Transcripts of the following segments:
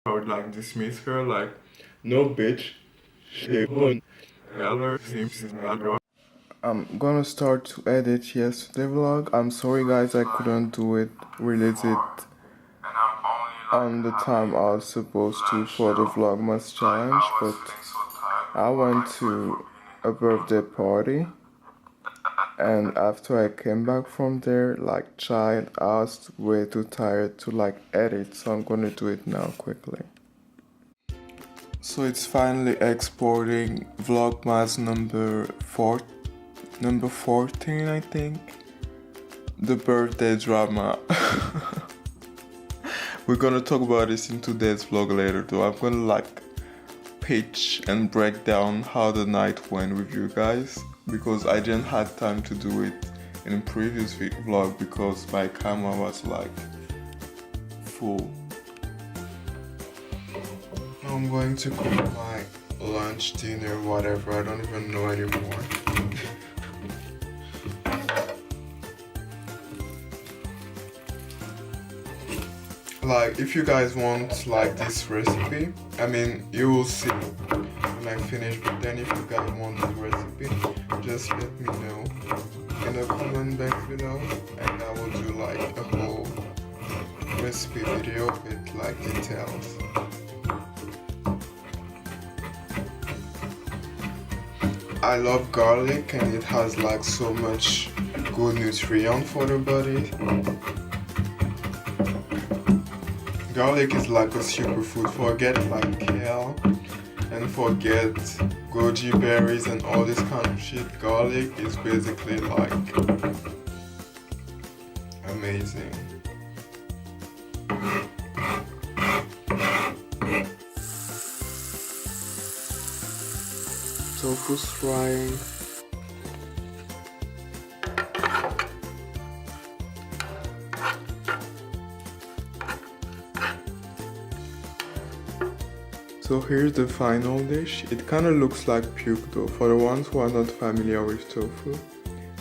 I would like dismiss her like, no bitch, she won't. Eller seems not wrong. I'm gonna start to edit yesterday vlog. I'm sorry guys I couldn't release it on the time I was supposed to for the Vlogmas challenge, but I went to a birthday party and after I came back from there, like child, I was way too tired to like edit, so I'm gonna do it now quickly. So it's finally exporting Vlogmas number 14, I think. The birthday drama. We're gonna talk about this in today's vlog later though. I'm gonna like pitch and break down how the night went with you guys, because I didn't have time to do it in a previous vlog because my camera was like full. I'm going to cook my lunch, dinner, whatever, I don't even know anymore. Like, if you guys want like this recipe, I mean, you will see when I finish, but then if you guys want the recipe, just let me know in the comment box below and I will do like a whole recipe video with like details. I love garlic and it has like so much good nutrient for the body. Garlic is like a superfood. Forget like kale and forget goji berries and all this kind of shit. Garlic is basically like amazing. Tofu's frying. So here's the final dish. It kind of looks like puke though. For the ones who are not familiar with tofu,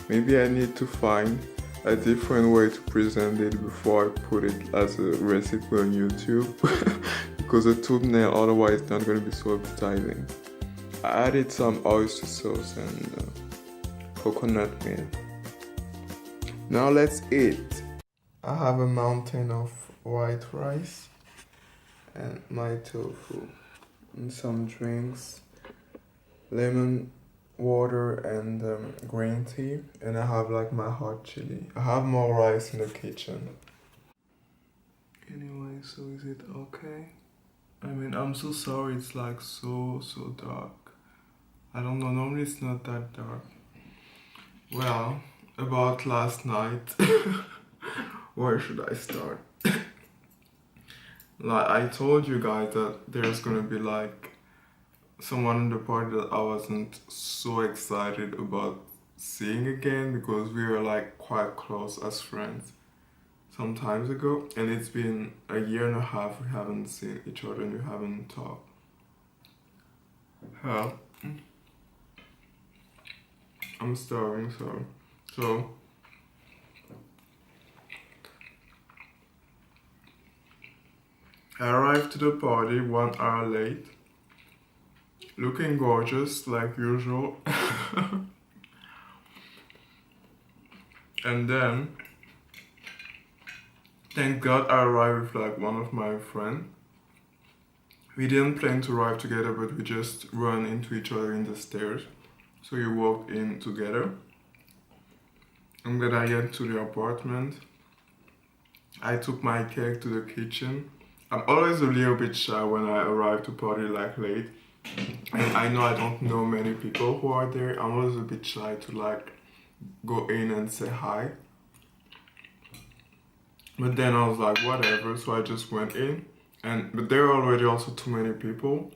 maybe I need to find a different way to present it before I put it as a recipe on YouTube because the thumbnail otherwise is not going to be so appetizing. I added some oyster sauce and coconut milk. Now let's eat. I have a mountain of white rice and my tofu and some drinks, lemon water and green tea, and I have like my hot chili. I have more rice in the kitchen. Anyway, so is it okay? I mean, I'm so sorry it's like so dark. I don't know, normally it's not that dark. Well, about last night, where should I start? Like, I told you guys that there's gonna be like someone in the party that I wasn't so excited about seeing again because we were like quite close as friends some times ago, and it's been a year and a half we haven't seen each other and we haven't talked. Hell, I'm starving, so I arrived to the party 1 hour late, looking gorgeous like usual. And then, thank God I arrived with like one of my friends. We didn't plan to arrive together, but we just ran into each other in the stairs. So we walked in together. And then I get to the apartment. I took my cake to the kitchen. I'm always a little bit shy when I arrive to party like late. And I know I don't know many people who are there. I'm always a bit shy to like go in and say hi. But then I was like, whatever, so I just went in. But there were already also too many people.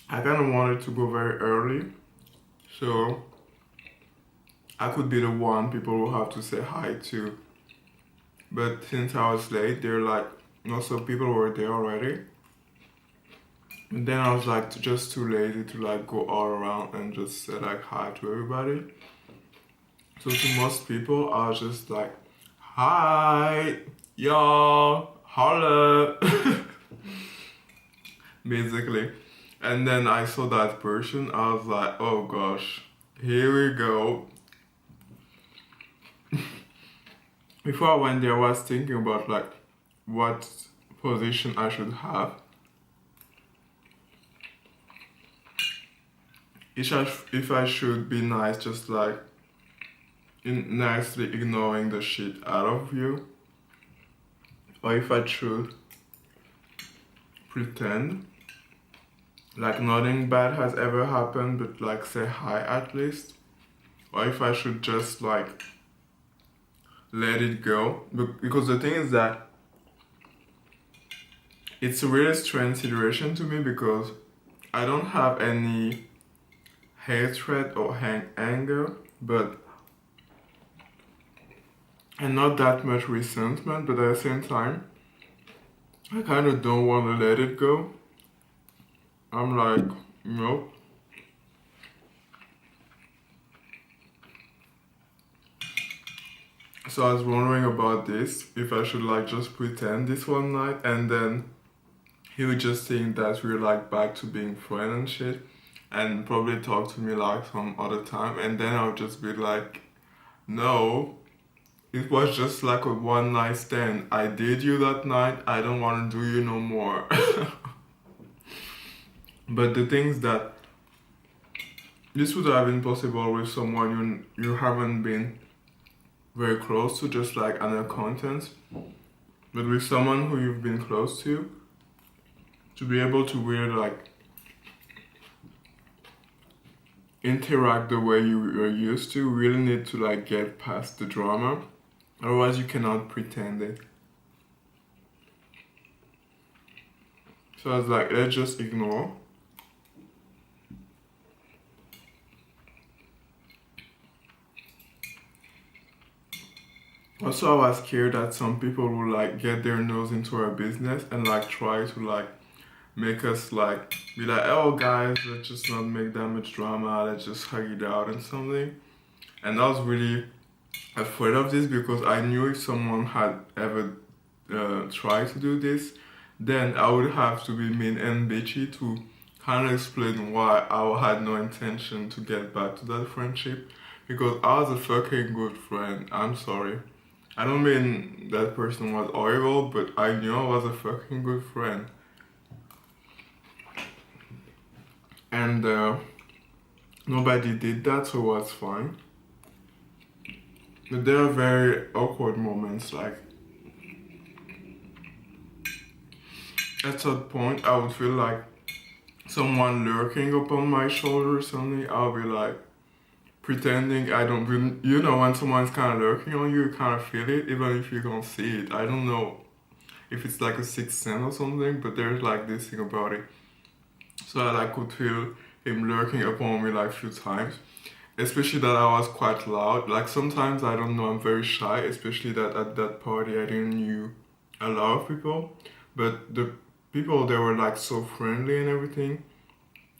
I kind of wanted to go very early, so I could be the one people will have to say hi to. But since I was late, they're like, most of people were there already. And then I was like just too lazy to like go all around and just say like hi to everybody. So to most people, I was just like, hi, y'all, holla. Basically. And then I saw that person, I was like, oh gosh, here we go. Before I went there, I was thinking about like what position I should have. If I should be nice, just like nicely ignoring the shit out of you, or if I should pretend like nothing bad has ever happened, but like say hi at least, or if I should just like let it go. Because the thing is that it's a really strange situation to me, because I don't have any hatred or anger, but and not that much resentment, but at the same time I kind of don't want to let it go. I'm like, nope. So I was wondering about this, if I should like just pretend this one night and then he would just think that we're like back to being friends and shit, and probably talk to me like some other time, and then I'll just be like, no, it was just like a one night stand. I did you that night, I don't want to do you no more. But the things that this would have been possible with someone you haven't been very close to, just like an acquaintance, but with someone who you've been close to be able to really like interact the way you were used to, really need to like get past the drama, otherwise you cannot pretend it. So I was like, let's just ignore. Also, I was scared that some people would like get their nose into our business and like try to like make us like be like, oh guys, let's just not make that much drama, let's just hug it out and something. And I was really afraid of this, because I knew if someone had ever tried to do this, then I would have to be mean and bitchy to kind of explain why I had no intention to get back to that friendship, because I was a fucking good friend. I'm sorry. I don't mean that person was horrible, but I knew I was a fucking good friend. And nobody did that, so it was fine. But there are very awkward moments, like at some point I would feel like someone lurking upon my shoulder or something. I'll be like pretending I don't, you know, when someone's kind of lurking on you, you kind of feel it, even if you don't see it. I don't know if it's like a sixth sense or something, but there's like this thing about it. So I like could feel him lurking upon me like a few times, especially that I was quite loud. Like sometimes, I don't know, I'm very shy, especially that at that party I didn't knew a lot of people, but the people, they were like so friendly and everything.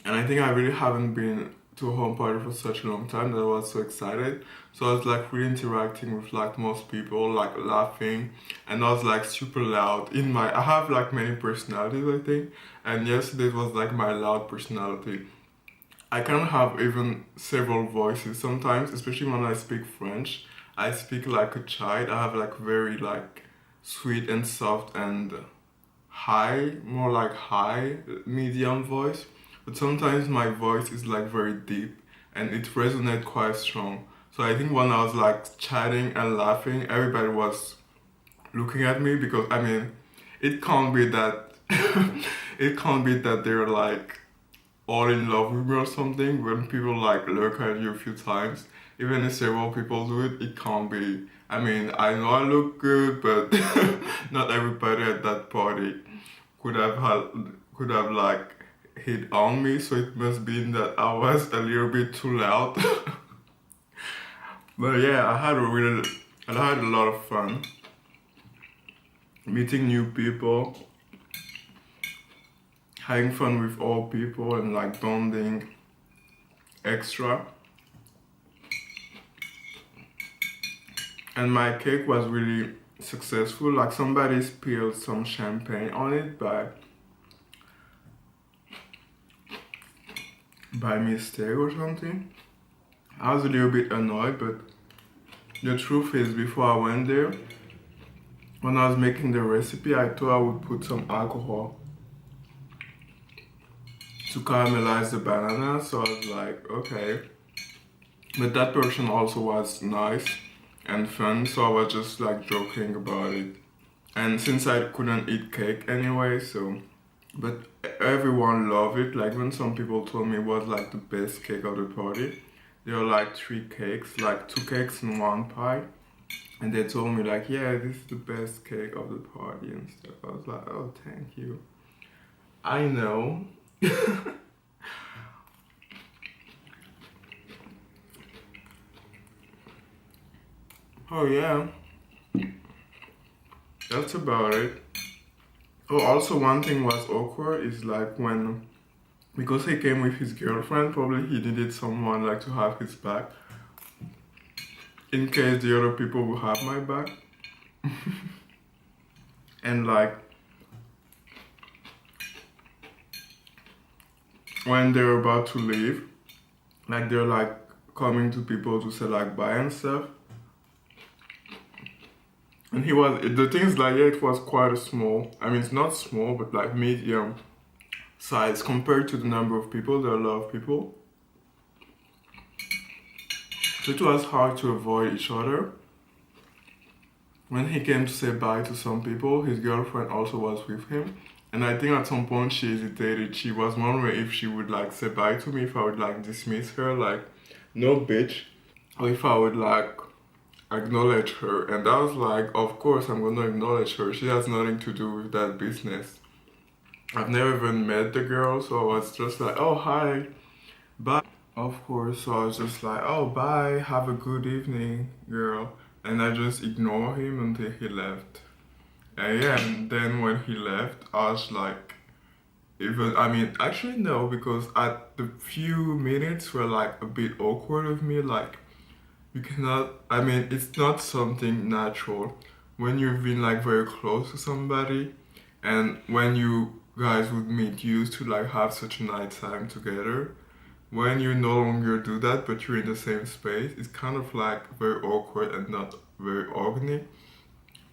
And I think I really haven't been to a home party for such a long time that I was so excited. So I was like really interacting with like most people, like laughing, and I was like super loud. I have like many personalities, I think, and yesterday was like my loud personality. I can have even several voices sometimes, especially when I speak French. I speak like a child. I have like very like sweet and soft and high, more like high, medium voice. But sometimes my voice is like very deep and it resonates quite strong. So I think when I was like chatting and laughing, everybody was looking at me, because I mean, it can't be that it can't be that they're like all in love with me or something. When people like look at you a few times, even if several people do it, it can't be. I mean, I know I look good, but not everybody at that party could have like hit on me, so it must be that I was a little bit too loud. But yeah, I had a lot of fun meeting new people, having fun with all people, and like bonding extra. And my cake was really successful. Like somebody spilled some champagne on it by mistake or something. I was a little bit annoyed, but the truth is, before I went there, when I was making the recipe, I thought I would put some alcohol to caramelize the banana, so I was like, okay. But that person also was nice and fun, so I was just like joking about it. And since I couldn't eat cake anyway, but everyone loved it. Like when some people told me it was like the best cake of the party, there were like 3 cakes, like 2 cakes and 1 pie. And they told me like, yeah, this is the best cake of the party and stuff. I was like, oh, thank you. I know. Oh yeah, that's about it. Oh, also one thing was awkward is like because he came with his girlfriend, probably he needed someone like to have his back in case the other people will have my back. And like when they're about to leave, like they're like coming to people to say like bye and stuff. And the thing is like, yeah, it was quite a small, I mean it's not small, but like medium size compared to the number of people. There are a lot of people. So it was hard to avoid each other. When he came to say bye to some people, his girlfriend also was with him. And I think at some point she hesitated. She was wondering if she would like say bye to me, if I would like dismiss her, like, no bitch. Or if I would like acknowledge her. And I was like, of course I'm gonna acknowledge her. She has nothing to do with that business. I've never even met the girl, so I was just like, oh hi, bye. Of course, so I was just like, oh bye, have a good evening, girl. And I just ignored him until he left. And yeah, and then when he left, I was like, actually no, because at the few minutes were like a bit awkward with me, like, you cannot, it's not something natural when you've been like very close to somebody, and when you guys would meet, you used to like have such a nice time together. When you no longer do that, but you're in the same space, it's kind of like very awkward and not very organic.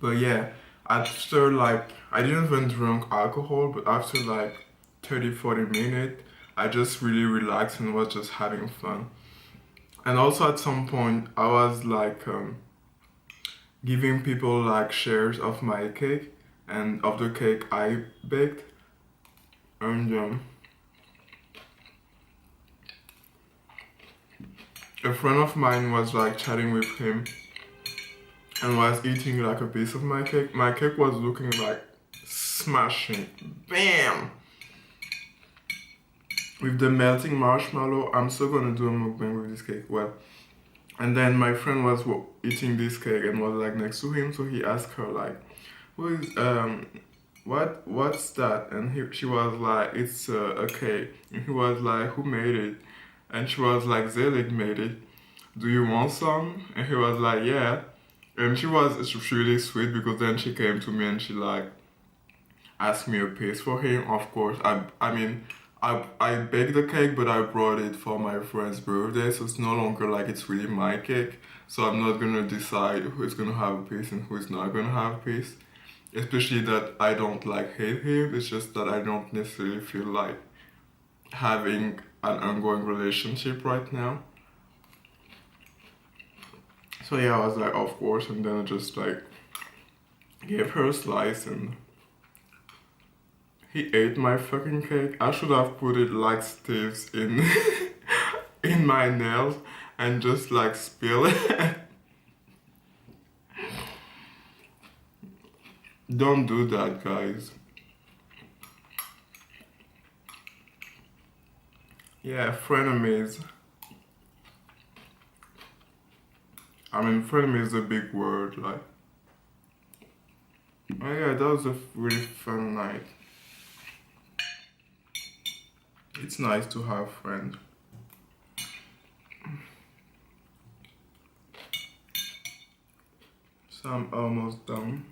But yeah, after like, I didn't even drink alcohol, but after like 30-40 minutes, I just really relaxed and was just having fun. And also at some point, I was like giving people like shares of my cake and of the cake I baked. And a friend of mine was like chatting with him and was eating like a piece of my cake. My cake was looking like smashing. Bam! With the melting marshmallow. I'm still gonna do a mukbang with this cake. Well, and then my friend was eating this cake and was like next to him, so he asked her like, who is what's that? And she was like, it's a cake. And he was like, who made it? And she was like, Zélig made it. Do you want some? And he was like, yeah. And she was really sweet, because then she came to me and she like asked me a piece for him. Of course, I baked the cake, but I brought it for my friend's birthday, so it's no longer like it's really my cake. So I'm not gonna decide who's gonna have a piece and who's not gonna have a piece. Especially that I don't like hate him, it's just that I don't necessarily feel like having an ongoing relationship right now. So yeah, I was like, of course, and then I just like gave her a slice and he ate my fucking cake. I should have put it like Steve's in in my nails and just like spill it. Don't do that, guys. Yeah, frenemies. Frenemy is a big word, like. Oh yeah, that was a really fun night. It's nice to have friends. So I'm almost done.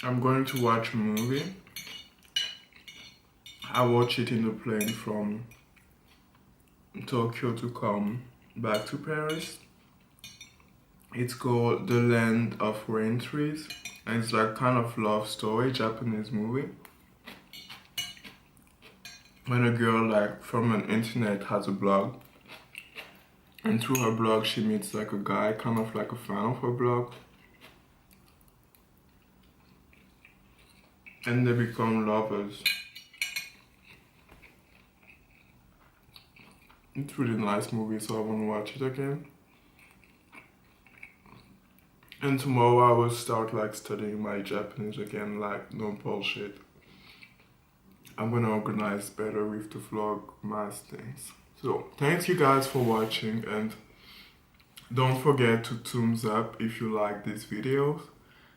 I'm going to watch a movie. I watched it in the plane from Tokyo to come back to Paris. It's called The Land of Rain Trees, and it's like kind of love story, Japanese movie. When a girl like from an internet has a blog, and through her blog she meets like a guy, kind of like a fan of her blog, and they become lovers. It's a really nice movie, so I want to watch it again. And tomorrow I will start like studying my Japanese again, like no bullshit. I'm gonna organize better with the vlog mass things. So thanks you guys for watching, and don't forget to thumbs up if you like these videos.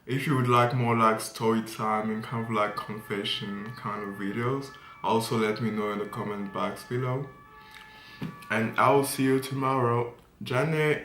If you would like more like story time and kind of like confession kind of videos, also let me know in the comment box below. And I will see you tomorrow. Jane!